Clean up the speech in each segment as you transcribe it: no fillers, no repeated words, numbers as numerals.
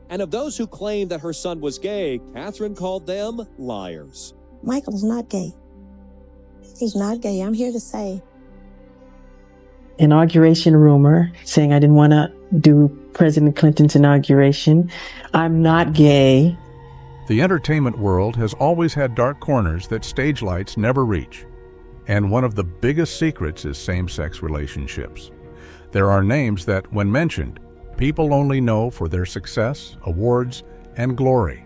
And of those who claimed that her son was gay, Catherine called them liars. Michael's not gay. He's not gay. I'm here to say. Inauguration rumor saying I didn't want to do President Clinton's inauguration. I'm not gay. The entertainment world has always had dark corners that stage lights never reach. And one of the biggest secrets is same-sex relationships. There are names that, when mentioned, people only know for their success, awards, and glory.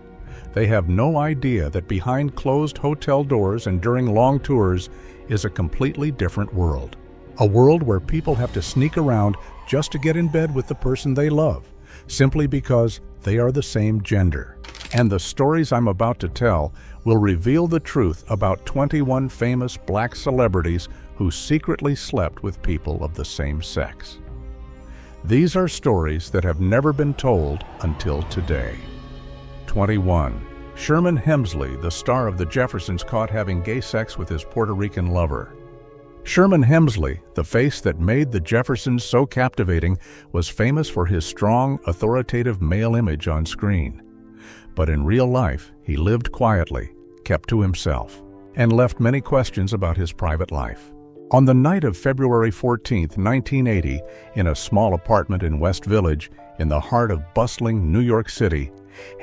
They have no idea that behind closed hotel doors and during long tours is a completely different world. A world where people have to sneak around just to get in bed with the person they love, simply because they are the same gender. And the stories I'm about to tell will reveal the truth about 21 famous black celebrities who secretly slept with people of the same sex. These are stories that have never been told until today. 21. Sherman Hemsley, the star of The Jeffersons, caught having gay sex with his Puerto Rican lover. Sherman Hemsley, the face that made The Jeffersons so captivating, was famous for his strong, authoritative male image on screen. But in real life, he lived quietly, kept to himself, and left many questions about his private life. On the night of February 14, 1980, in a small apartment in West Village, in the heart of bustling New York City,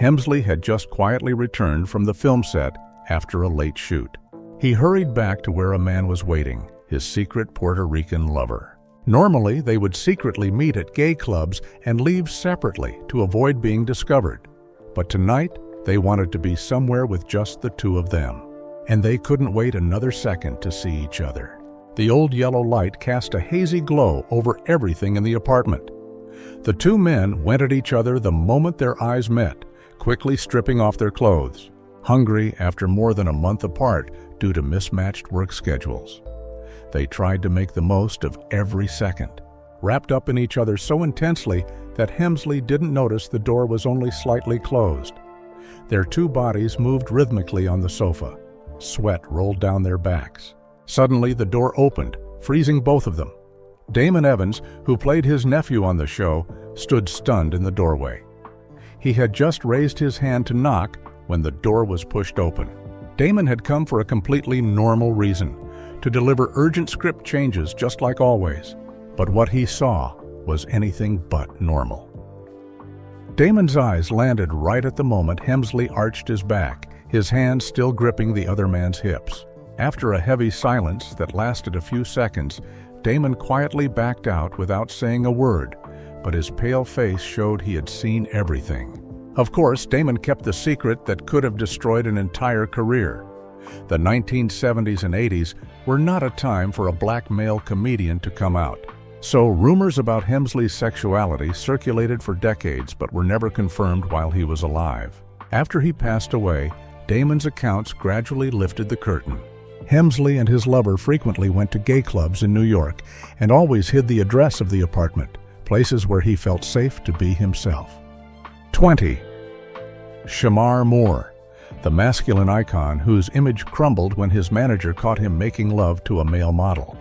Hemsley had just quietly returned from the film set after a late shoot. He hurried back to where a man was waiting, his secret Puerto Rican lover. Normally, they would secretly meet at gay clubs and leave separately to avoid being discovered. But tonight, they wanted to be somewhere with just the two of them, and they couldn't wait another second to see each other. The old yellow light cast a hazy glow over everything in the apartment. The two men went at each other the moment their eyes met, quickly stripping off their clothes, hungry after more than a month apart due to mismatched work schedules. They tried to make the most of every second, wrapped up in each other so intensely that Hemsley didn't notice the door was only slightly closed. Their two bodies moved rhythmically on the sofa. Sweat rolled down their backs. Suddenly, the door opened, freezing both of them. Damon Evans, who played his nephew on the show, stood stunned in the doorway. He had just raised his hand to knock when the door was pushed open. Damon had come for a completely normal reason, to deliver urgent script changes just like always. But what he saw was anything but normal. Damon's eyes landed right at the moment Hemsley arched his back, his hand still gripping the other man's hips. After a heavy silence that lasted a few seconds, Damon quietly backed out without saying a word, but his pale face showed he had seen everything. Of course, Damon kept the secret that could have destroyed an entire career. The 1970s and 80s were not a time for a black male comedian to come out. So rumors about Hemsley's sexuality circulated for decades but were never confirmed while he was alive. After he passed away, Damon's accounts gradually lifted the curtain. Hemsley and his lover frequently went to gay clubs in New York and always hid the address of the apartment, places where he felt safe to be himself. 20. Shemar Moore, the masculine icon whose image crumbled when his manager caught him making love to a male model.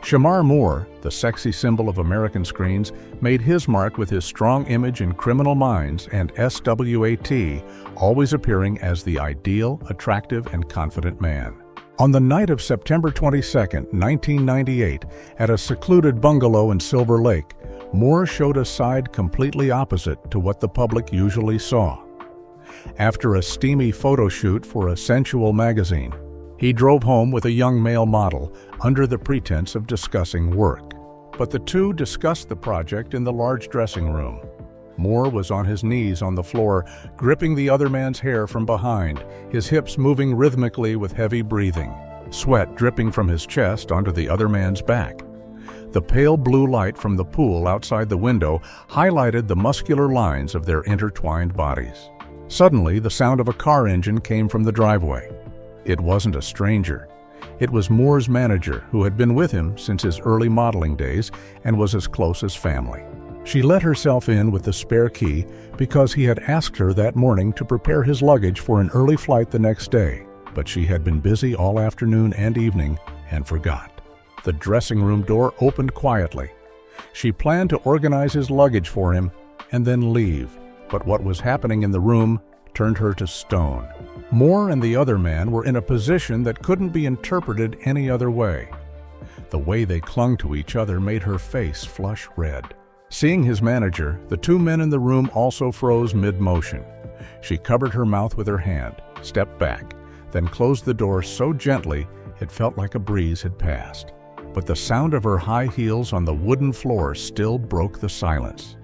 Shemar Moore, the sexy symbol of American screens, made his mark with his strong image in Criminal Minds and SWAT, always appearing as the ideal, attractive, and confident man. On the night of September 22, 1998, at a secluded bungalow in Silver Lake, Moore showed a side completely opposite to what the public usually saw. After a steamy photo shoot for a sensual magazine, he drove home with a young male model under the pretense of discussing work. But the two discussed the project in the large dressing room. Moore was on his knees on the floor, gripping the other man's hair from behind, his hips moving rhythmically with heavy breathing, sweat dripping from his chest onto the other man's back. The pale blue light from the pool outside the window highlighted the muscular lines of their intertwined bodies. Suddenly, the sound of a car engine came from the driveway. It wasn't a stranger. It was Moore's manager, who had been with him since his early modeling days and was as close as family. She let herself in with the spare key because he had asked her that morning to prepare his luggage for an early flight the next day, but she had been busy all afternoon and evening and forgot. The dressing room door opened quietly. She planned to organize his luggage for him and then leave, But what was happening in the room turned her to stone. Moore and the other man were in a position that couldn't be interpreted any other way. The way they clung to each other made her face flush red. Seeing his manager, the two men in the room also froze mid-motion. She covered her mouth with her hand, stepped back, then closed the door so gently it felt like a breeze had passed. But the sound of her high heels on the wooden floor still broke the silence.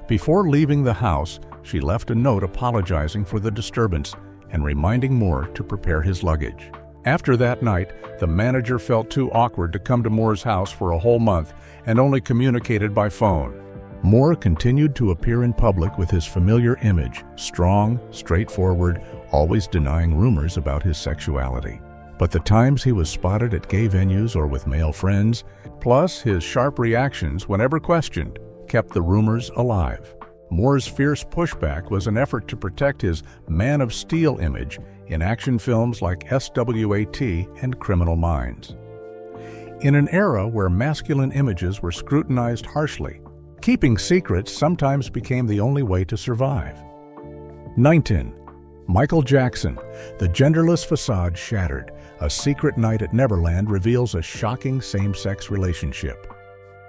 Before leaving the house, she left a note apologizing for the disturbance and reminding Moore to prepare his luggage. After that night, the manager felt too awkward to come to Moore's house for a whole month and only communicated by phone. Moore continued to appear in public with his familiar image, strong, straightforward, always denying rumors about his sexuality. But the times he was spotted at gay venues or with male friends, plus his sharp reactions whenever questioned, kept the rumors alive. Moore's fierce pushback was an effort to protect his Man of Steel image in action films like SWAT and Criminal Minds. In an era where masculine images were scrutinized harshly, keeping secrets sometimes became the only way to survive. 19. Michael Jackson. The genderless facade shattered. A secret night at Neverland reveals a shocking same-sex relationship.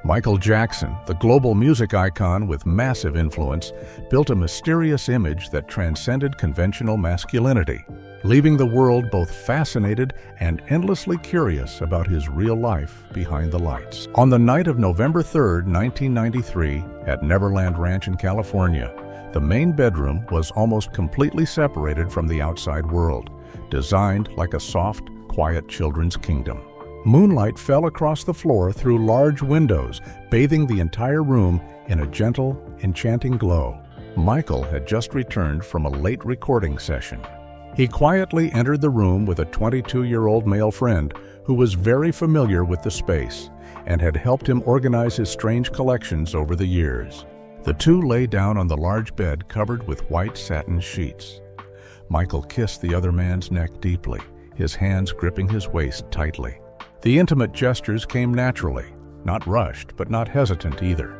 Michael Jackson, the global music icon with massive influence, built a mysterious image that transcended conventional masculinity, leaving the world both fascinated and endlessly curious about his real life behind the lights. On the night of November 3, 1993, at Neverland Ranch in California, the main bedroom was almost completely separated from the outside world, designed like a soft, quiet children's kingdom. Moonlight fell across the floor through large windows, bathing the entire room in a gentle, enchanting glow. Michael had just returned from a late recording session. He quietly entered the room with a 22-year-old male friend who was very familiar with the space and had helped him organize his strange collections over the years. The two lay down on the large bed covered with white satin sheets. Michael kissed the other man's neck deeply, his hands gripping his waist tightly. The intimate gestures came naturally, not rushed, but not hesitant either.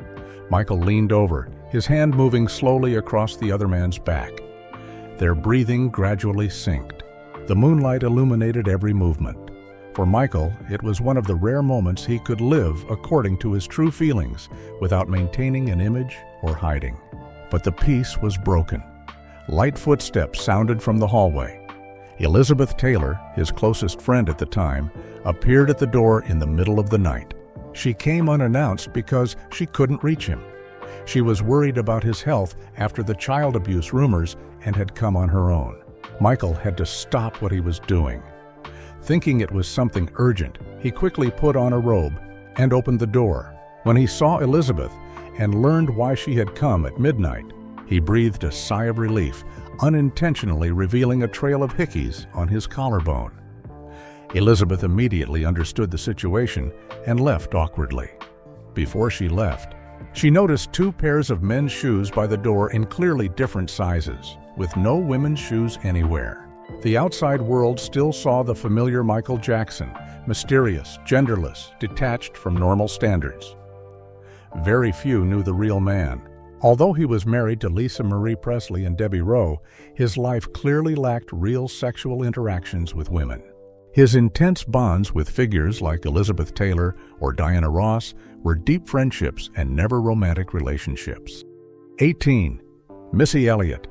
Michael leaned over, his hand moving slowly across the other man's back. Their breathing gradually synced. The moonlight illuminated every movement. For Michael, it was one of the rare moments he could live according to his true feelings without maintaining an image or hiding. But the peace was broken. Light footsteps sounded from the hallway. Elizabeth Taylor, his closest friend at the time, appeared at the door in the middle of the night. She came unannounced because she couldn't reach him. She was worried about his health after the child abuse rumors and had come on her own. Michael had to stop what he was doing. Thinking it was something urgent, he quickly put on a robe and opened the door. When he saw Elizabeth and learned why she had come at midnight, he breathed a sigh of relief, unintentionally revealing a trail of hickeys on his collarbone. Elizabeth immediately understood the situation and left awkwardly. Before she left, she noticed two pairs of men's shoes by the door in clearly different sizes, with no women's shoes anywhere. The outside world still saw the familiar Michael Jackson, mysterious, genderless, detached from normal standards. Very few knew the real man. Although he was married to Lisa Marie Presley and Debbie Rowe, his life clearly lacked real sexual interactions with women. His intense bonds with figures like Elizabeth Taylor or Diana Ross were deep friendships and never romantic relationships. 18. Missy Elliot.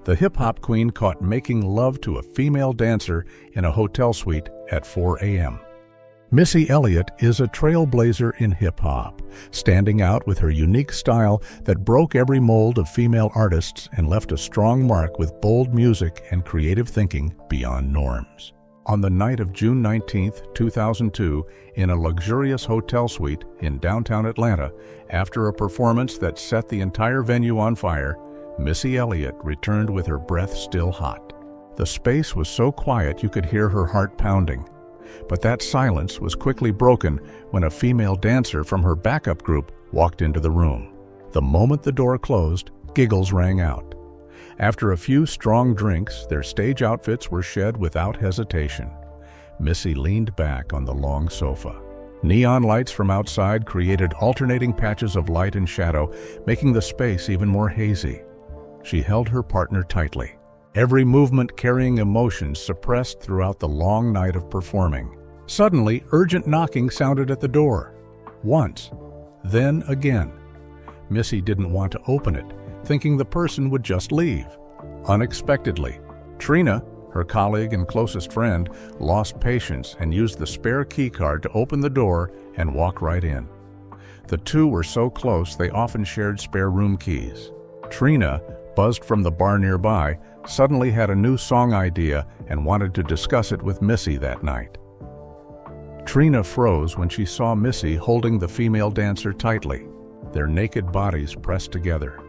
The hip-hop queen caught making love to a female dancer in a hotel suite at 4 a.m. Missy Elliot is a trailblazer in hip-hop, standing out with her unique style that broke every mold of female artists and left a strong mark with bold music and creative thinking beyond norms. On the night of June 19, 2002, in a luxurious hotel suite in downtown Atlanta, after a performance that set the entire venue on fire, Missy Elliot returned with her breath still hot. The space was so quiet you could hear her heart pounding. But that silence was quickly broken when a female dancer from her backup group walked into the room. The moment the door closed, giggles rang out. After a few strong drinks, their stage outfits were shed without hesitation. Missy leaned back on the long sofa. Neon lights from outside created alternating patches of light and shadow, making the space even more hazy. She held her partner tightly, every movement carrying emotions suppressed throughout the long night of performing. Suddenly, urgent knocking sounded at the door. Once, then again. Missy didn't want to open it, thinking the person would just leave. Unexpectedly, Trina, her colleague and closest friend, lost patience and used the spare key card to open the door and walk right in. The two were so close they often shared spare room keys. Trina, buzzed from the bar nearby, suddenly had a new song idea and wanted to discuss it with Missy that night. Trina froze when she saw Missy holding the female dancer tightly, their naked bodies pressed together.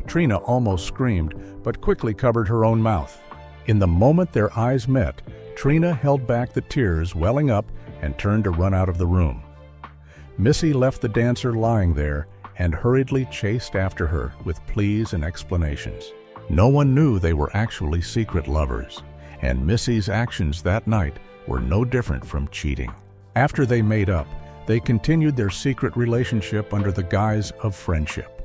Trina almost screamed, but quickly covered her own mouth. In the moment their eyes met, Trina held back the tears welling up and turned to run out of the room. Missy left the dancer lying there and hurriedly chased after her with pleas and explanations. No one knew they were actually secret lovers, and Missy's actions that night were no different from cheating. After they made up, they continued their secret relationship under the guise of friendship.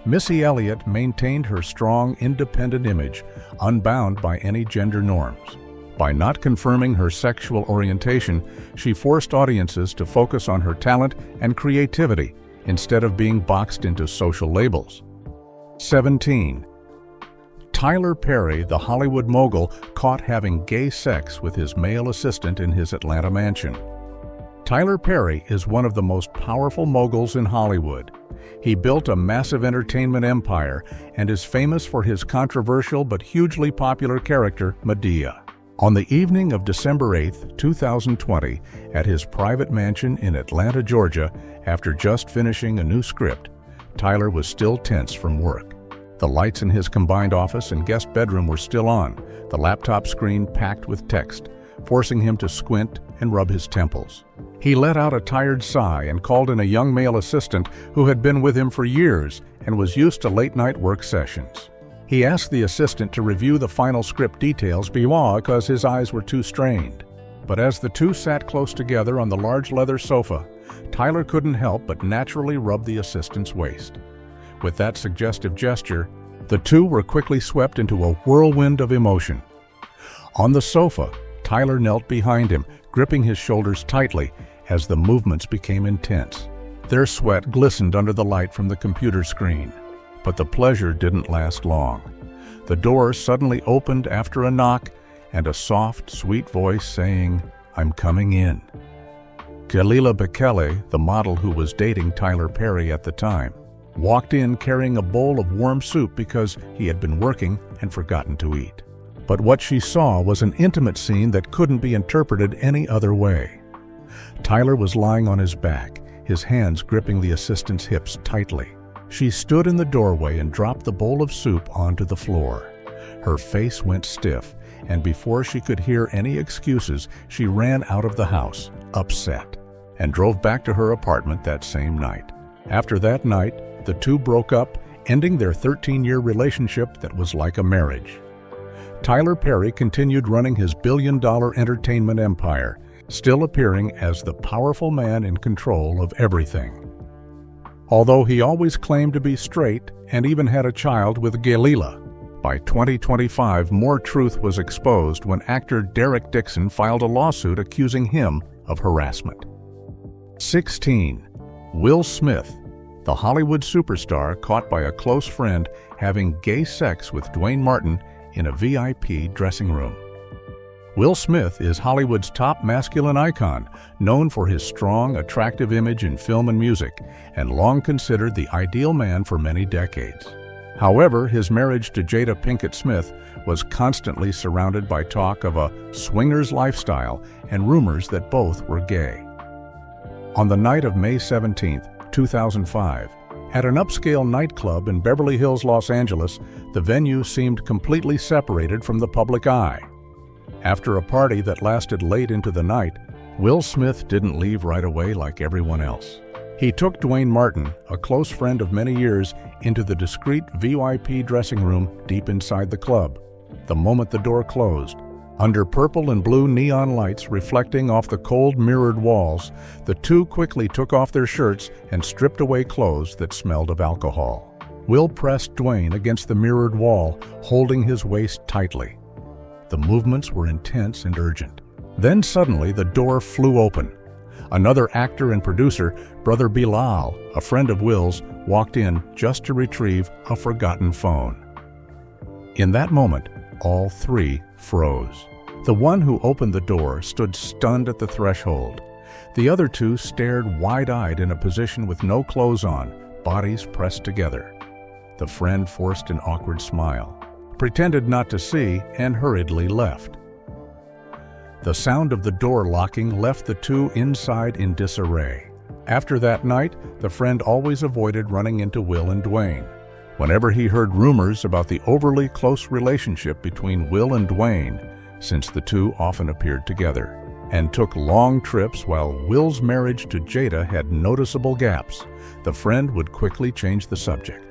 Missy Elliot maintained her strong, independent image, unbound by any gender norms. By not confirming her sexual orientation, she forced audiences to focus on her talent and creativity instead of being boxed into social labels. 17. Tyler Perry, the Hollywood mogul, caught having gay sex with his male assistant in his Atlanta mansion. Tyler Perry is one of the most powerful moguls in Hollywood. He built a massive entertainment empire and is famous for his controversial but hugely popular character, Medea. On the evening of December 8, 2020, at his private mansion in Atlanta, Georgia, after just finishing a new script, Tyler was still tense from work. The lights in his combined office and guest bedroom were still on, the laptop screen packed with text, forcing him to squint and rub his temples. He let out a tired sigh and called in a young male assistant who had been with him for years and was used to late-night work sessions. He asked the assistant to review the final script details because his eyes were too strained. But as the two sat close together on the large leather sofa, Tyler couldn't help but naturally rub the assistant's waist. With that suggestive gesture, the two were quickly swept into a whirlwind of emotion. On the sofa, Tyler knelt behind him, gripping his shoulders tightly as the movements became intense. Their sweat glistened under the light from the computer screen. But the pleasure didn't last long. The door suddenly opened after a knock and a soft, sweet voice saying, "I'm coming in." Galila Bekele, the model who was dating Tyler Perry at the time, walked in carrying a bowl of warm soup because he had been working and forgotten to eat. But what she saw was an intimate scene that couldn't be interpreted any other way. Tyler was lying on his back, his hands gripping the assistant's hips tightly. She stood in the doorway and dropped the bowl of soup onto the floor. Her face went stiff, and before she could hear any excuses, she ran out of the house, upset, and drove back to her apartment that same night. After that night, the two broke up, ending their 13-year relationship that was like a marriage. Tyler Perry continued running his billion-dollar entertainment empire, still appearing as the powerful man in control of everything. Although he always claimed to be straight and even had a child with Galila. By 2025, more truth was exposed when actor Derek Dixon filed a lawsuit accusing him of harassment. 16. Will Smith, the Hollywood superstar caught by a close friend having gay sex with Dwayne Martin in a VIP dressing room. Will Smith is Hollywood's top masculine icon, known for his strong, attractive image in film and music, and long considered the ideal man for many decades. However, his marriage to Jada Pinkett Smith was constantly surrounded by talk of a swingers lifestyle and rumors that both were gay. On the night of May 17, 2005, at an upscale nightclub in Beverly Hills, Los Angeles, the venue seemed completely separated from the public eye. After a party that lasted late into the night, Will Smith didn't leave right away like everyone else. He took Dwayne Martin, a close friend of many years, into the discreet VIP dressing room deep inside the club. The moment the door closed, under purple and blue neon lights reflecting off the cold mirrored walls, the two quickly took off their shirts and stripped away clothes that smelled of alcohol. Will pressed Dwayne against the mirrored wall, holding his waist tightly. The movements were intense and urgent. Then suddenly the door flew open. Another actor and producer, Brother Bilal, a friend of Will's, walked in just to retrieve a forgotten phone. In that moment, all three froze. The one who opened the door stood stunned at the threshold. The other two stared wide-eyed in a position with no clothes on, bodies pressed together. The friend forced an awkward smile, pretended not to see, and hurriedly left. The sound of the door locking left the two inside in disarray. After that night, the friend always avoided running into Will and Dwayne. Whenever he heard rumors about the overly close relationship between Will and Dwayne, since the two often appeared together, and took long trips while Will's marriage to Jada had noticeable gaps, the friend would quickly change the subject.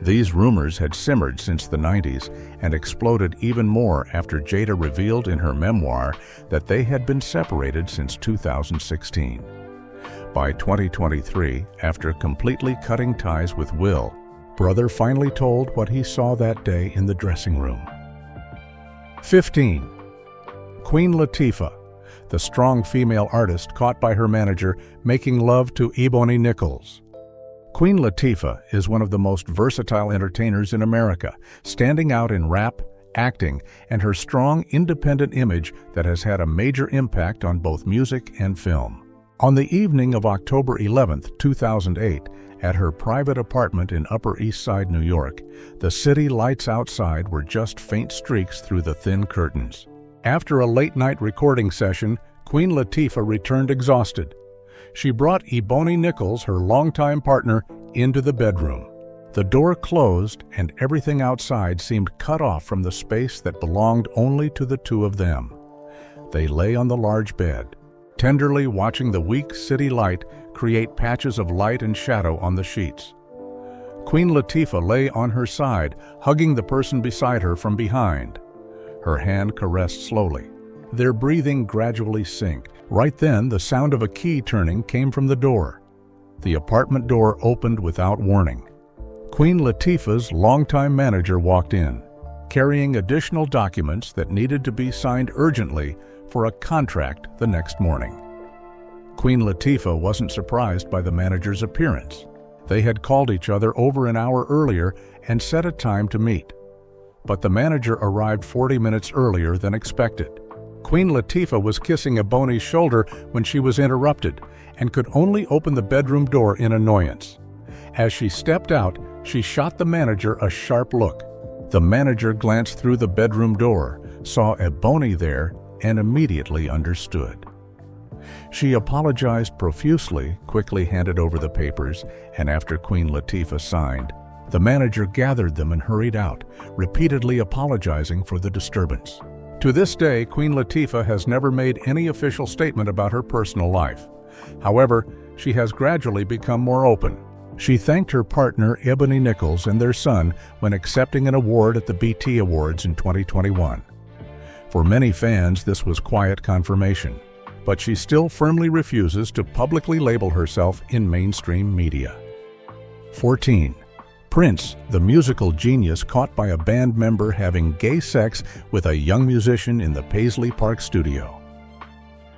These rumors had simmered since the 90s and exploded even more after Jada revealed in her memoir that they had been separated since 2016. By 2023, after completely cutting ties with Will, Brother finally told what he saw that day in the dressing room. 15. Queen Latifah, the strong female artist caught by her manager making love to Ebony Nichols. Queen Latifah is one of the most versatile entertainers in America, standing out in rap, acting, and her strong, independent image that has had a major impact on both music and film. On the evening of October 11, 2008, at her private apartment in Upper East Side, New York, the city lights outside were just faint streaks through the thin curtains. After a late-night recording session, Queen Latifah returned exhausted. She brought Ebony Nichols, her longtime partner, into the bedroom. The door closed and everything outside seemed cut off from the space that belonged only to the two of them. They lay on the large bed, tenderly watching the weak city light create patches of light and shadow on the sheets. Queen Latifah lay on her side, hugging the person beside her from behind. Her hand caressed slowly. Their breathing gradually synced. Right then, the sound of a key turning came from the door. The apartment door opened without warning. Queen Latifah's longtime manager walked in, carrying additional documents that needed to be signed urgently for a contract the next morning. Queen Latifah wasn't surprised by the manager's appearance. They had called each other over an hour earlier and set a time to meet. But the manager arrived 40 minutes earlier than expected. Queen Latifah was kissing Ebony's shoulder when she was interrupted and could only open the bedroom door in annoyance. As she stepped out, she shot the manager a sharp look. The manager glanced through the bedroom door, saw Ebony there, and immediately understood. She apologized profusely, quickly handed over the papers, and after Queen Latifah signed, the manager gathered them and hurried out, repeatedly apologizing for the disturbance. To this day, Queen Latifah has never made any official statement about her personal life. However, she has gradually become more open. She thanked her partner, Ebony Nichols, and their son when accepting an award at the BT Awards in 2021. For many fans, this was quiet confirmation, but she still firmly refuses to publicly label herself in mainstream media. 14. Prince, the musical genius caught by a band member having gay sex with a young musician in the Paisley Park studio.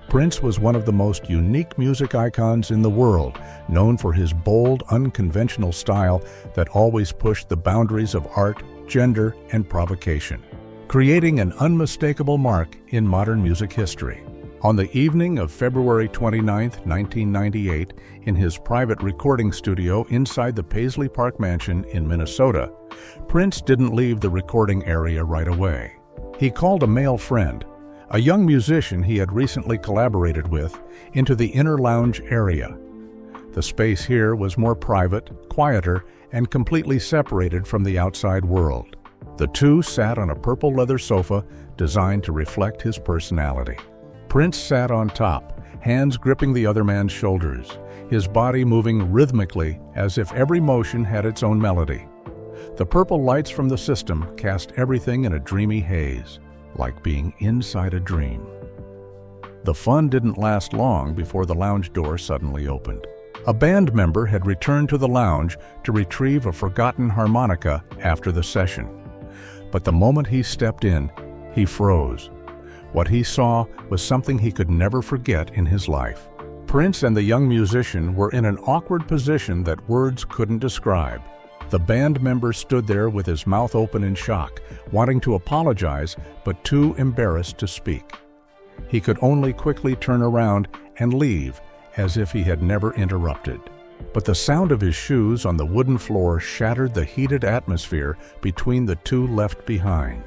Prince was one of the most unique music icons in the world, known for his bold, unconventional style that always pushed the boundaries of art, gender, and provocation, creating an unmistakable mark in modern music history. On the evening of February 29, 1998, in his private recording studio inside the Paisley Park mansion in Minnesota, Prince didn't leave the recording area right away. He called a male friend, a young musician he had recently collaborated with, into the inner lounge area. The space here was more private, quieter, and completely separated from the outside world. The two sat on a purple leather sofa designed to reflect his personality. Prince sat on top, hands gripping the other man's shoulders, his body moving rhythmically as if every motion had its own melody. The purple lights from the system cast everything in a dreamy haze, like being inside a dream. The fun didn't last long before the lounge door suddenly opened. A band member had returned to the lounge to retrieve a forgotten harmonica after the session. But the moment he stepped in, he froze. What he saw was something he could never forget in his life. Prince and the young musician were in an awkward position that words couldn't describe. The band member stood there with his mouth open in shock, wanting to apologize, but too embarrassed to speak. He could only quickly turn around and leave, as if he had never interrupted. But the sound of his shoes on the wooden floor shattered the heated atmosphere between the two left behind.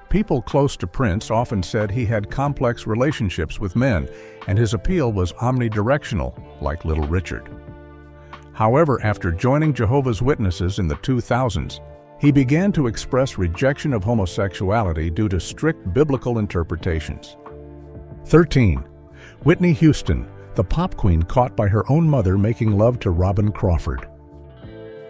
People close to Prince often said he had complex relationships with men, and his appeal was omnidirectional, like Little Richard. However, after joining Jehovah's Witnesses in the 2000s, he began to express rejection of homosexuality due to strict biblical interpretations. 13. Whitney Houston, the pop queen caught by her own mother making love to Robin Crawford.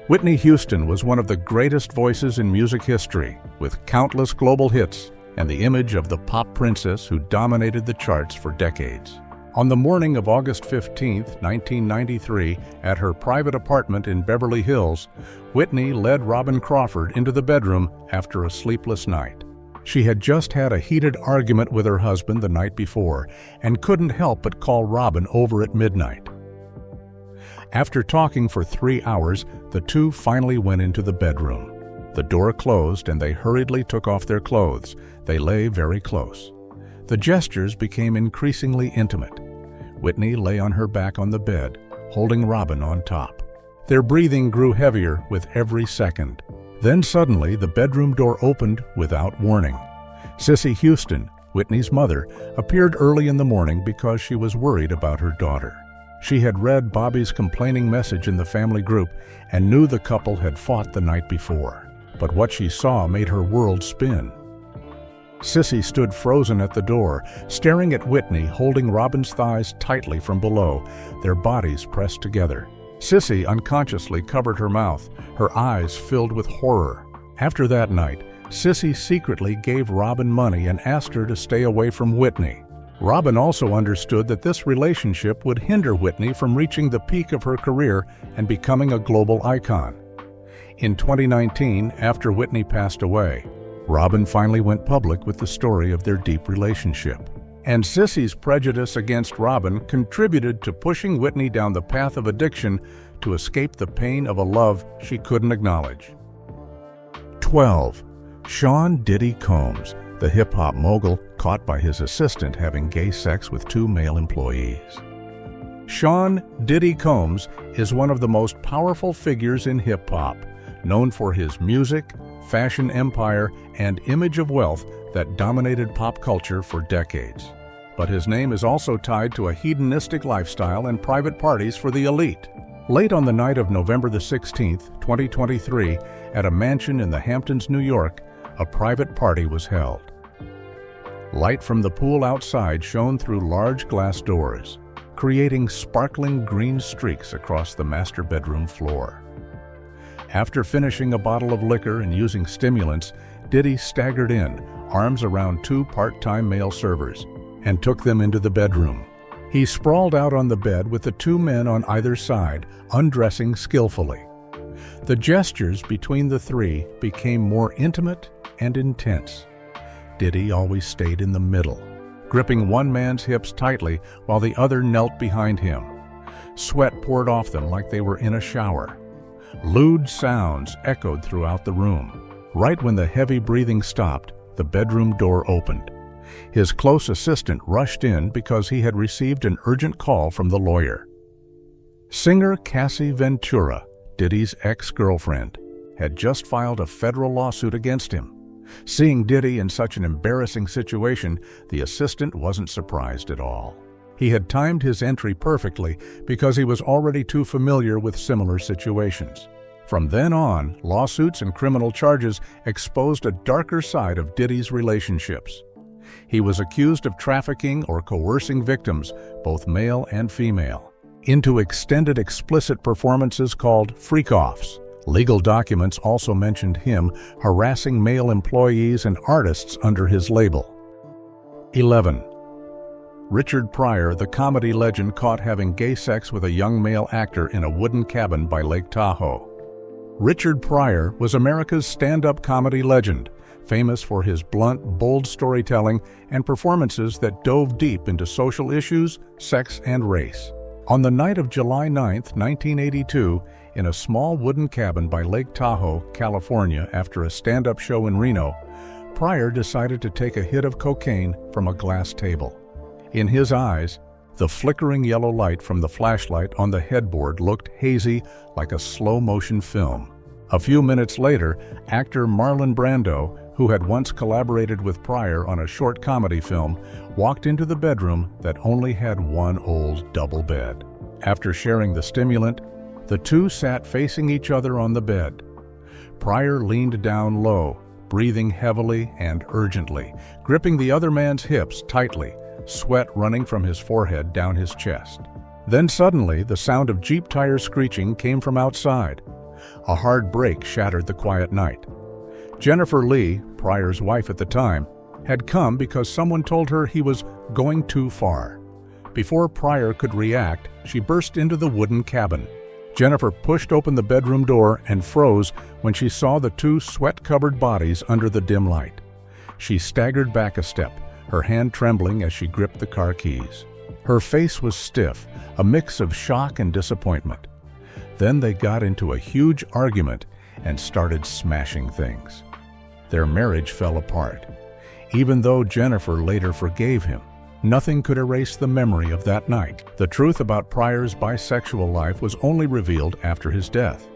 Whitney Houston was one of the greatest voices in music history, with countless global hits and the image of the pop princess who dominated the charts for decades. On the morning of August 15, 1993, at her private apartment in Beverly Hills, Whitney led Robin Crawford into the bedroom after a sleepless night. She had just had a heated argument with her husband the night before and couldn't help but call Robin over at midnight. After talking for 3 hours, the two finally went into the bedroom. The door closed and they hurriedly took off their clothes. They lay very close. The gestures became increasingly intimate. Whitney lay on her back on the bed, holding Robin on top. Their breathing grew heavier with every second. Then suddenly, the bedroom door opened without warning. Cissy Houston, Whitney's mother, appeared early in the morning because she was worried about her daughter. She had read Bobby's complaining message in the family group and knew the couple had fought the night before. But what she saw made her world spin. Cissy stood frozen at the door, staring at Whitney, holding Robin's thighs tightly from below, their bodies pressed together. Cissy unconsciously covered her mouth, her eyes filled with horror. After that night, Cissy secretly gave Robin money and asked her to stay away from Whitney. Robin also understood that this relationship would hinder Whitney from reaching the peak of her career and becoming a global icon. In 2019, after Whitney passed away, Robin finally went public with the story of their deep relationship. And Cissy's prejudice against Robin contributed to pushing Whitney down the path of addiction to escape the pain of a love she couldn't acknowledge. 12. Sean Diddy Combs, the hip-hop mogul caught by his assistant having gay sex with 2 male employees. Sean Diddy Combs is one of the most powerful figures in hip-hop, known for his music, fashion empire, and image of wealth that dominated pop culture for decades. But his name is also tied to a hedonistic lifestyle and private parties for the elite. Late on the night of November the 16th, 2023, at a mansion in the Hamptons, New York, a private party was held. Light from the pool outside shone through large glass doors, creating sparkling green streaks across the master bedroom floor. After finishing a bottle of liquor and using stimulants, Diddy staggered in, arms around 2 part-time male servers, and took them into the bedroom. He sprawled out on the bed with the 2 men on either side, undressing skillfully. The gestures between the 3 became more intimate and intense. Diddy always stayed in the middle, gripping one man's hips tightly while the other knelt behind him. Sweat poured off them like they were in a shower. Lewd sounds echoed throughout the room. Right when the heavy breathing stopped, the bedroom door opened. His close assistant rushed in because he had received an urgent call from the lawyer. Singer Cassie Ventura, Diddy's ex-girlfriend, had just filed a federal lawsuit against him. Seeing Diddy in such an embarrassing situation, the assistant wasn't surprised at all. He had timed his entry perfectly because he was already too familiar with similar situations. From then on, lawsuits and criminal charges exposed a darker side of Diddy's relationships. He was accused of trafficking or coercing victims, both male and female, into extended explicit performances called freak-offs. Legal documents also mentioned him harassing male employees and artists under his label. 11. Richard Pryor, the comedy legend caught having gay sex with a young male actor in a wooden cabin by Lake Tahoe. Richard Pryor was America's stand-up comedy legend, famous for his blunt, bold storytelling and performances that dove deep into social issues, sex, and race. On the night of July 9, 1982, in a small wooden cabin by Lake Tahoe, California, after a stand-up show in Reno, Pryor decided to take a hit of cocaine from a glass table. In his eyes, the flickering yellow light from the flashlight on the headboard looked hazy like a slow-motion film. A few minutes later, actor Marlon Brando, who had once collaborated with Pryor on a short comedy film, walked into the bedroom that only had one old double bed. After sharing the stimulant, the two sat facing each other on the bed. Pryor leaned down low, breathing heavily and urgently, gripping the other man's hips tightly, sweat running from his forehead down his chest. Then suddenly, the sound of Jeep tires screeching came from outside. A hard brake shattered the quiet night. Jennifer Lee, Pryor's wife at the time, had come because someone told her he was going too far. Before Pryor could react, she burst into the wooden cabin. Jennifer pushed open the bedroom door and froze when she saw the two sweat-covered bodies under the dim light. She staggered back a step, her hand trembling as she gripped the car keys. Her face was stiff, a mix of shock and disappointment. Then they got into a huge argument and started smashing things. Their marriage fell apart. Even though Jennifer later forgave him, nothing could erase the memory of that night. The truth about Pryor's bisexual life was only revealed after his death.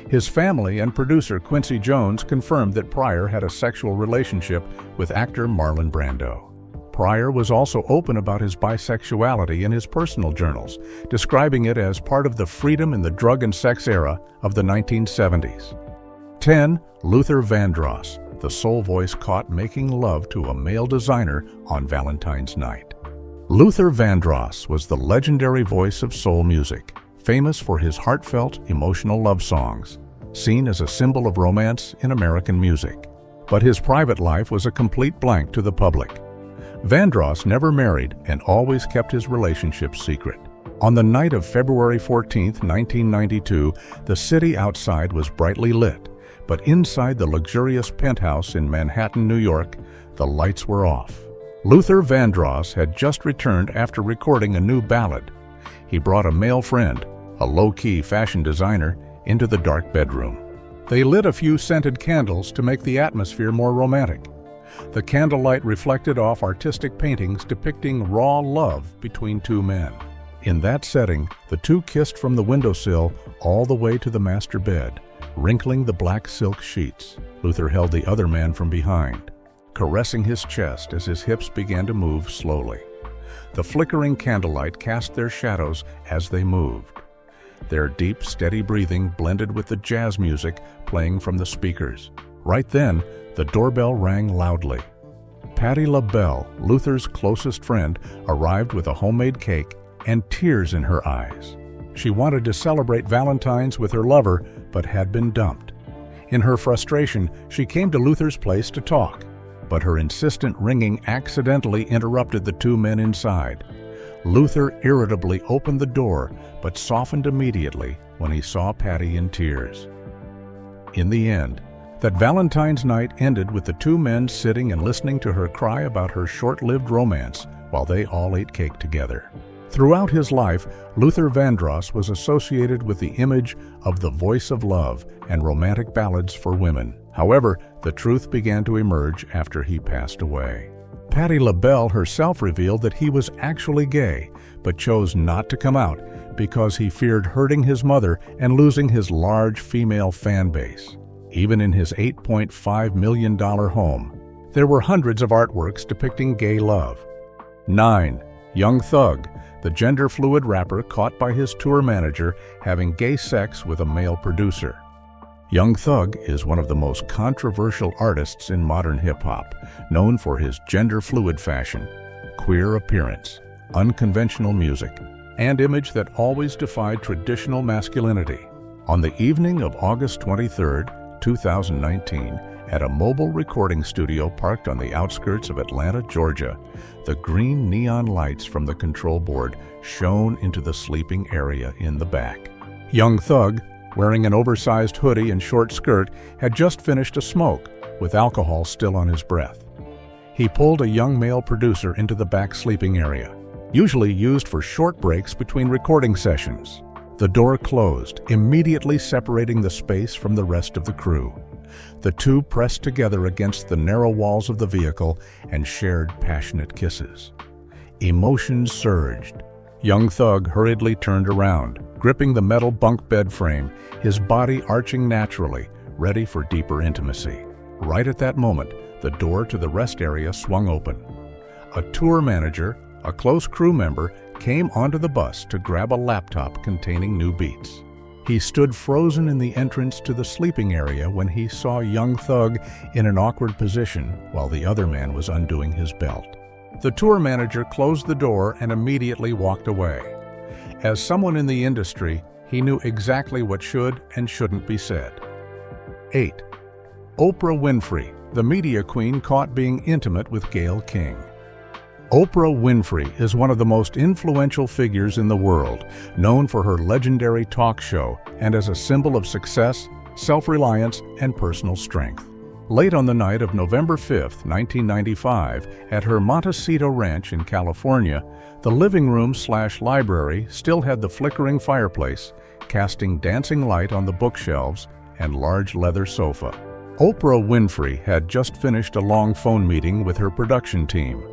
His family and producer Quincy Jones confirmed that Pryor had a sexual relationship with actor Marlon Brando. Pryor was also open about his bisexuality in his personal journals, describing it as part of the freedom in the drug and sex era of the 1970s. 10. Luther Vandross, the soul voice caught making love to a male designer on Valentine's night. Luther Vandross was the legendary voice of soul music, famous for his heartfelt, emotional love songs, seen as a symbol of romance in American music. But his private life was a complete blank to the public. Vandross never married and always kept his relationships secret. On the night of February 14, 1992, the city outside was brightly lit, but inside the luxurious penthouse in Manhattan, New York, the lights were off. Luther Vandross had just returned after recording a new ballad. He brought a male friend, a low-key fashion designer, into the dark bedroom. They lit a few scented candles to make the atmosphere more romantic. The candlelight reflected off artistic paintings depicting raw love between two men. In that setting, the two kissed from the windowsill all the way to the master bed, wrinkling the black silk sheets. Luther held the other man from behind, caressing his chest as his hips began to move slowly. The flickering candlelight cast their shadows as they moved. Their deep, steady breathing blended with the jazz music playing from the speakers. Right then, the doorbell rang loudly. Patti LaBelle, Luther's closest friend, arrived with a homemade cake and tears in her eyes. She wanted to celebrate Valentine's with her lover, but had been dumped. In her frustration, she came to Luther's place to talk, but her insistent ringing accidentally interrupted the two men inside. Luther irritably opened the door, but softened immediately when he saw Patti in tears. In the end, that Valentine's night ended with the two men sitting and listening to her cry about her short-lived romance while they all ate cake together. Throughout his life, Luther Vandross was associated with the image of the voice of love and romantic ballads for women. However, the truth began to emerge after he passed away. Patti LaBelle herself revealed that he was actually gay, but chose not to come out because he feared hurting his mother and losing his large female fan base. Even in his $8.5 million home, there were hundreds of artworks depicting gay love. 9. Young Thug, the gender-fluid rapper caught by his tour manager having gay sex with a male producer. Young Thug is one of the most controversial artists in modern hip-hop, known for his gender-fluid fashion, queer appearance, unconventional music, and image that always defied traditional masculinity. On the evening of August 23, 2019, At a mobile recording studio parked on the outskirts of Atlanta, Georgia, the green neon lights from the control board shone into the sleeping area in the back. Young Thug, wearing an oversized hoodie and short skirt, had just finished a smoke, with alcohol still on his breath. He pulled a young male producer into the back sleeping area, usually used for short breaks between recording sessions. The door closed, immediately separating the space from the rest of the crew. The two pressed together against the narrow walls of the vehicle and shared passionate kisses. Emotions surged. Young Thug hurriedly turned around, gripping the metal bunk bed frame, his body arching naturally, ready for deeper intimacy. Right at that moment, the door to the rest area swung open. A tour manager, a close crew member, came onto the bus to grab a laptop containing new beats. He stood frozen in the entrance to the sleeping area when he saw Young Thug in an awkward position while the other man was undoing his belt. The tour manager closed the door and immediately walked away. As someone in the industry, he knew exactly what should and shouldn't be said. 8. Oprah Winfrey, the media queen caught being intimate with Gayle King. Oprah Winfrey is one of the most influential figures in the world, known for her legendary talk show and as a symbol of success, self-reliance, and personal strength. Late on the night of November 5, 1995, at her Montecito Ranch in California, the living room/library still had the flickering fireplace, casting dancing light on the bookshelves and large leather sofa. Oprah Winfrey had just finished a long phone meeting with her production team.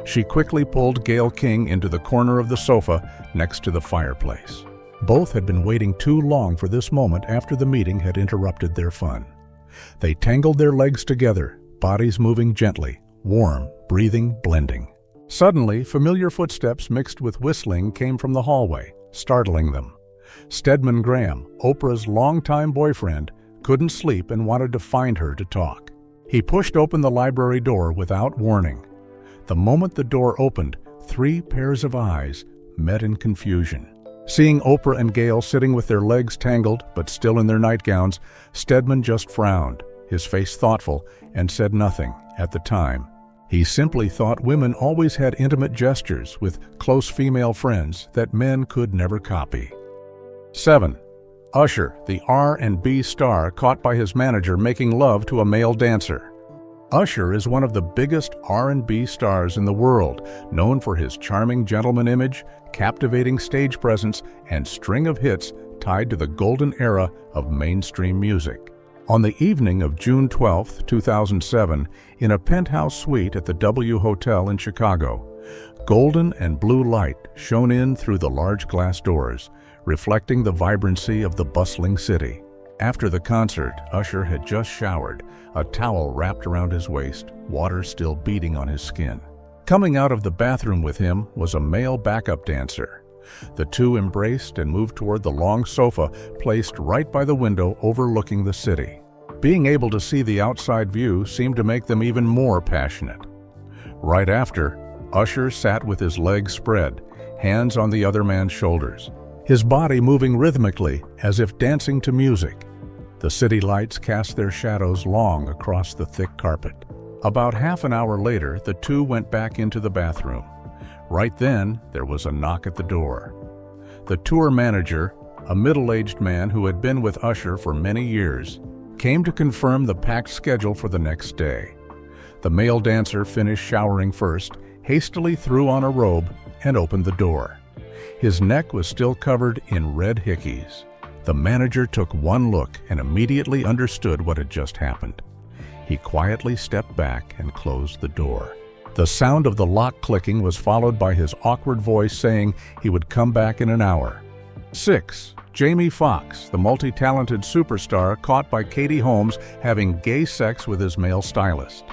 She quickly pulled Gayle King into the corner of the sofa next to the fireplace. Both had been waiting too long for this moment after the meeting had interrupted their fun. They tangled their legs together, bodies moving gently, warm, breathing, blending. Suddenly, familiar footsteps mixed with whistling came from the hallway, startling them. Stedman Graham, Oprah's longtime boyfriend, couldn't sleep and wanted to find her to talk. He pushed open the library door without warning. The moment the door opened, 3 pairs of eyes met in confusion. Seeing Oprah and Gayle sitting with their legs tangled but still in their nightgowns, Stedman just frowned, his face thoughtful, and said nothing at the time. He simply thought women always had intimate gestures with close female friends that men could never copy. 7. Usher, the R&B star caught by his manager making love to a male dancer. Usher is one of the biggest R&B stars in the world, known for his charming gentleman image, captivating stage presence, and string of hits tied to the golden era of mainstream music. On the evening of June 12, 2007, in a penthouse suite at the W Hotel in Chicago, golden and blue light shone in through the large glass doors, reflecting the vibrancy of the bustling city. After the concert, Usher had just showered, a towel wrapped around his waist, water still beading on his skin. Coming out of the bathroom with him was a male backup dancer. The two embraced and moved toward the long sofa placed right by the window overlooking the city. Being able to see the outside view seemed to make them even more passionate. Right after, Usher sat with his legs spread, hands on the other man's shoulders, his body moving rhythmically as if dancing to music. The city lights cast their shadows long across the thick carpet. About half an hour later, the two went back into the bathroom. Right then, there was a knock at the door. The tour manager, a middle-aged man who had been with Usher for many years, came to confirm the packed schedule for the next day. The male dancer finished showering first, hastily threw on a robe, and opened the door. His neck was still covered in red hickeys. The manager took one look and immediately understood what had just happened. He quietly stepped back and closed the door. The sound of the lock clicking was followed by his awkward voice saying he would come back in an hour. 6. Jamie Foxx, the multi-talented superstar caught by Katie Holmes having gay sex with his male stylist.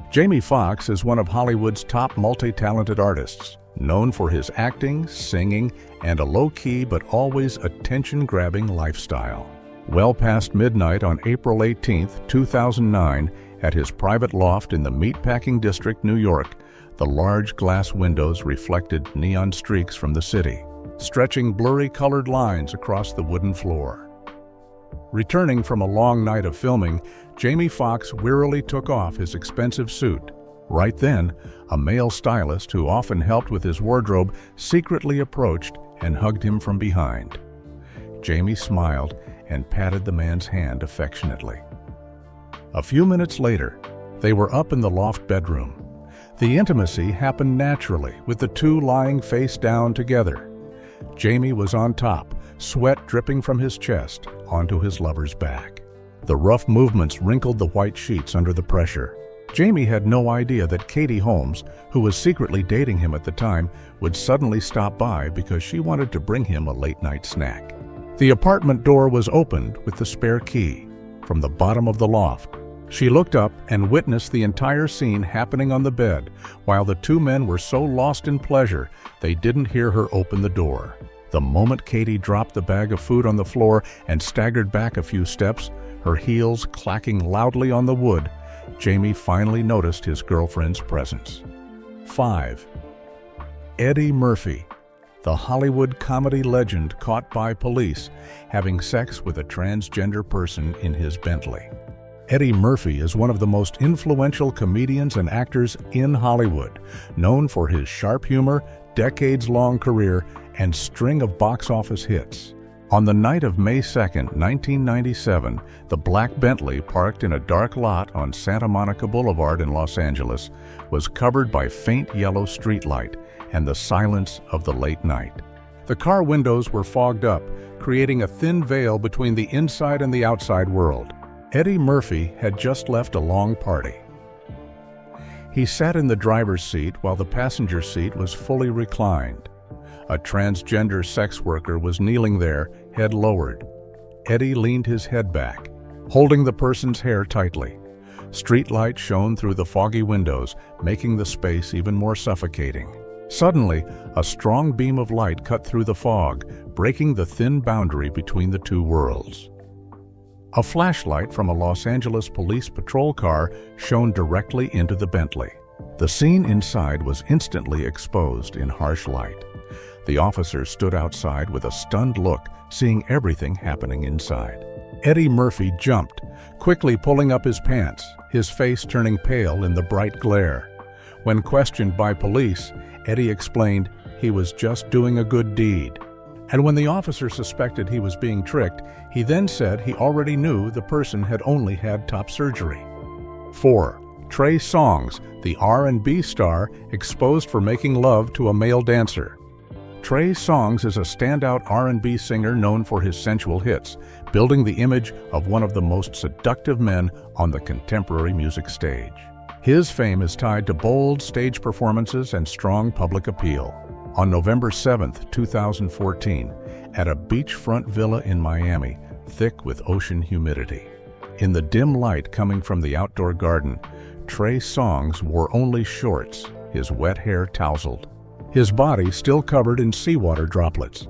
Jamie Foxx is one of Hollywood's top multi-talented artists, known for his acting, singing, and a low-key but always attention-grabbing lifestyle. Well past midnight on April 18, 2009, at his private loft in the Meatpacking District, New York, the large glass windows reflected neon streaks from the city, stretching blurry colored lines across the wooden floor. Returning from a long night of filming, Jamie Foxx wearily took off his expensive suit. Right then, a male stylist who often helped with his wardrobe secretly approached and hugged him from behind. Jamie smiled and patted the man's hand affectionately. A few minutes later, they were up in the loft bedroom. The intimacy happened naturally, with the two lying face down together. Jamie was on top, sweat dripping from his chest onto his lover's back. The rough movements wrinkled the white sheets under the pressure. Jamie had no idea that Katie Holmes, who was secretly dating him at the time, would suddenly stop by because she wanted to bring him a late-night snack. The apartment door was opened with the spare key. From the bottom of the loft, she looked up and witnessed the entire scene happening on the bed, while the two men were so lost in pleasure they didn't hear her open the door. The moment Katie dropped the bag of food on the floor and staggered back a few steps, her heels clacking loudly on the wood, Jamie finally noticed his girlfriend's presence. 5. Eddie Murphy, the Hollywood comedy legend caught by police having sex with a transgender person in his Bentley. Eddie Murphy is one of the most influential comedians and actors in Hollywood, known for his sharp humor, decades-long career, and string of box office hits. On the night of May 2, 1997, the black Bentley parked in a dark lot on Santa Monica Boulevard in Los Angeles was covered by faint yellow streetlight and the silence of the late night. The car windows were fogged up, creating a thin veil between the inside and the outside world. Eddie Murphy had just left a long party. He sat in the driver's seat while the passenger seat was fully reclined. A transgender sex worker was kneeling there, head lowered. Eddie leaned his head back, holding the person's hair tightly. Streetlight shone through the foggy windows, making the space even more suffocating. Suddenly, a strong beam of light cut through the fog, breaking the thin boundary between the two worlds. A flashlight from a Los Angeles police patrol car shone directly into the Bentley. The scene inside was instantly exposed in harsh light. The officer stood outside with a stunned look, seeing everything happening inside. Eddie Murphy jumped, quickly pulling up his pants, his face turning pale in the bright glare. When questioned by police, Eddie explained he was just doing a good deed. And when the officer suspected he was being tricked, he then said he already knew the person had only had top surgery. 4. Trey Songz, the R&B star, exposed for making love to a male dancer. Trey Songz is a standout R&B singer known for his sensual hits, building the image of one of the most seductive men on the contemporary music stage. His fame is tied to bold stage performances and strong public appeal. On November 7, 2014, at a beachfront villa in Miami, thick with ocean humidity. In the dim light coming from the outdoor garden, Trey Songz wore only shorts, his wet hair tousled, his body still covered in seawater droplets.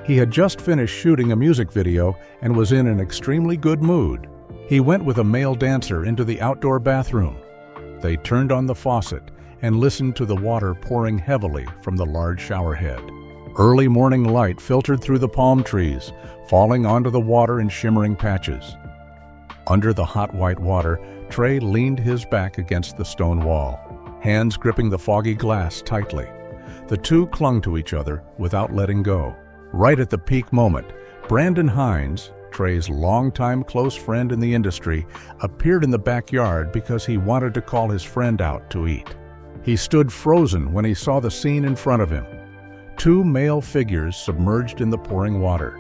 He had just finished shooting a music video and was in an extremely good mood. He went with a male dancer into the outdoor bathroom. They turned on the faucet and listened to the water pouring heavily from the large shower head. Early morning light filtered through the palm trees, falling onto the water in shimmering patches. Under the hot white water, Trey leaned his back against the stone wall, hands gripping the foggy glass tightly. The two clung to each other without letting go. Right at the peak moment, Brandon Hines, Trey's longtime close friend in the industry, appeared in the backyard because he wanted to call his friend out to eat. He stood frozen when he saw the scene in front of him. Two male figures submerged in the pouring water.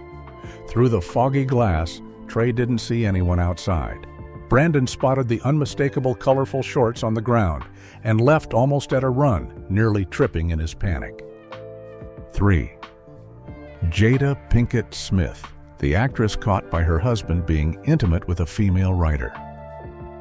Through the foggy glass, Trey didn't see anyone outside. Brandon spotted the unmistakable colorful shorts on the ground and left almost at a run, nearly tripping in his panic. 3. Jada Pinkett Smith, the actress caught by her husband being intimate with a female writer.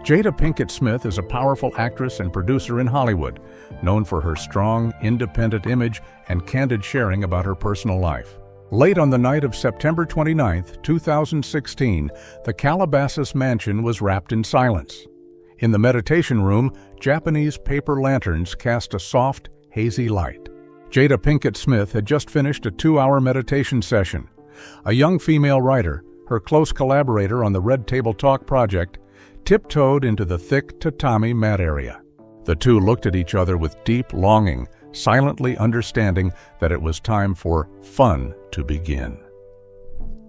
Jada Pinkett Smith is a powerful actress and producer in Hollywood, known for her strong, independent image and candid sharing about her personal life. Late on the night of September 29, 2016, the Calabasas mansion was wrapped in silence. In the meditation room, Japanese paper lanterns cast a soft, hazy light. Jada Pinkett Smith had just finished a 2-hour meditation session. A young female writer, her close collaborator on the Red Table Talk project, tiptoed into the thick tatami mat area. The two looked at each other with deep longing, silently understanding that it was time for fun to begin.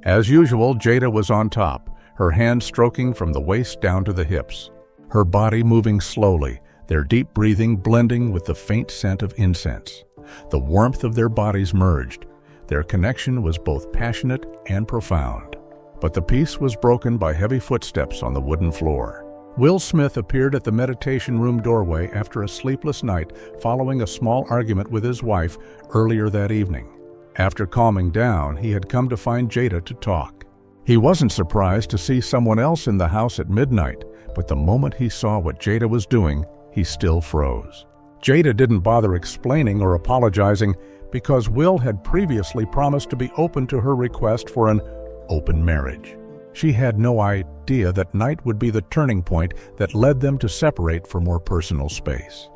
As usual, Jada was on top, her hands stroking from the waist down to the hips, her body moving slowly, their deep breathing blending with the faint scent of incense. The warmth of their bodies merged. Their connection was both passionate and profound. But the peace was broken by heavy footsteps on the wooden floor. Will Smith appeared at the meditation room doorway after a sleepless night following a small argument with his wife earlier that evening. After calming down, he had come to find Jada to talk. He wasn't surprised to see someone else in the house at midnight, but the moment he saw what Jada was doing, he still froze. Jada didn't bother explaining or apologizing because Will had previously promised to be open to her request for an open marriage. She had no idea that night would be the turning point that led them to separate for more personal space.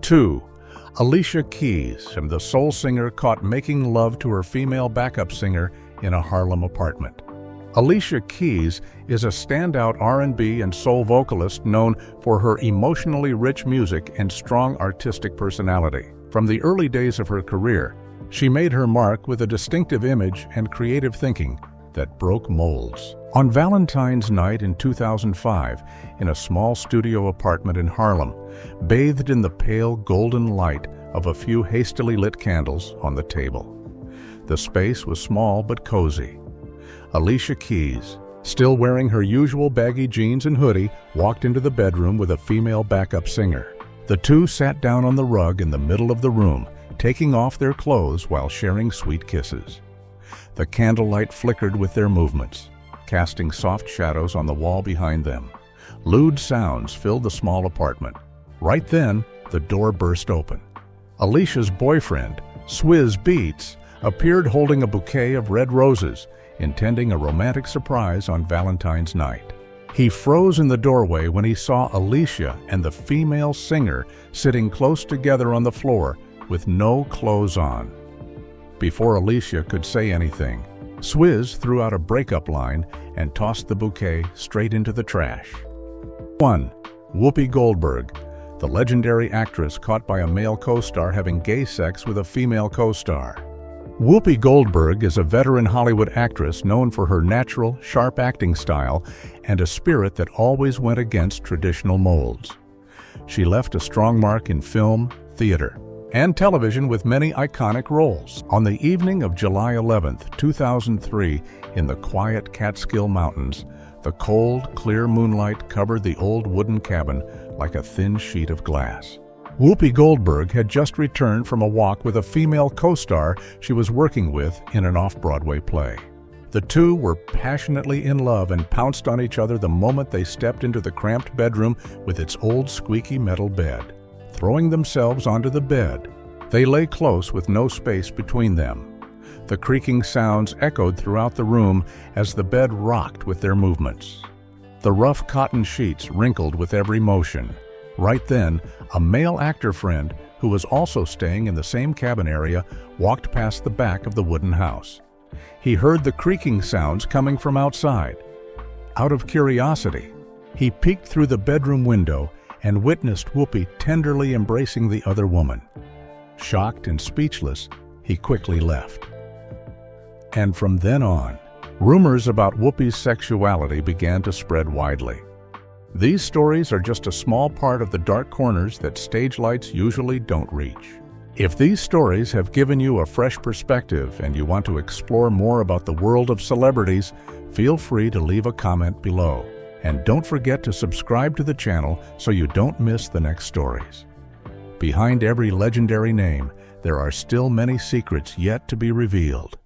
2. Alicia Keys and the soul singer caught making love to her female backup singer in a Harlem apartment. Alicia Keys is a standout R&B and soul vocalist known for her emotionally rich music and strong artistic personality. From the early days of her career, she made her mark with a distinctive image and creative thinking that broke molds. On Valentine's night in 2005, in a small studio apartment in Harlem, bathed in the pale golden light of a few hastily lit candles on the table. The space was small but cozy. Alicia Keys, still wearing her usual baggy jeans and hoodie, walked into the bedroom with a female backup singer. The two sat down on the rug in the middle of the room, taking off their clothes while sharing sweet kisses. The candlelight flickered with their movements, casting soft shadows on the wall behind them. Lewd sounds filled the small apartment. Right then, the door burst open. Alicia's boyfriend, Swizz Beatz, appeared holding a bouquet of red roses, intending a romantic surprise on Valentine's night. He froze in the doorway when he saw Alicia and the female singer sitting close together on the floor with no clothes on. Before Alicia could say anything, Swizz threw out a breakup line and tossed the bouquet straight into the trash. 1. Whoopi Goldberg, the legendary actress caught by a male co-star having gay sex with a female co-star. Whoopi Goldberg is a veteran Hollywood actress known for her natural, sharp acting style and a spirit that always went against traditional molds. She left a strong mark in film, theater, and television with many iconic roles. On the evening of July 11, 2003, in the quiet Catskill Mountains, the cold, clear moonlight covered the old wooden cabin like a thin sheet of glass. Whoopi Goldberg had just returned from a walk with a female co-star she was working with in an off-Broadway play. The two were passionately in love and pounced on each other the moment they stepped into the cramped bedroom with its old squeaky metal bed. Throwing themselves onto the bed, they lay close with no space between them. The creaking sounds echoed throughout the room as the bed rocked with their movements. The rough cotton sheets wrinkled with every motion. Right then, a male actor friend, who was also staying in the same cabin area, walked past the back of the wooden house. He heard the creaking sounds coming from outside. Out of curiosity, he peeked through the bedroom window and witnessed Whoopi tenderly embracing the other woman. Shocked and speechless, he quickly left. And from then on, rumors about Whoopi's sexuality began to spread widely. These stories are just a small part of the dark corners that stage lights usually don't reach. If these stories have given you a fresh perspective and you want to explore more about the world of celebrities, feel free to leave a comment below. And don't forget to subscribe to the channel so you don't miss the next stories. Behind every legendary name, there are still many secrets yet to be revealed.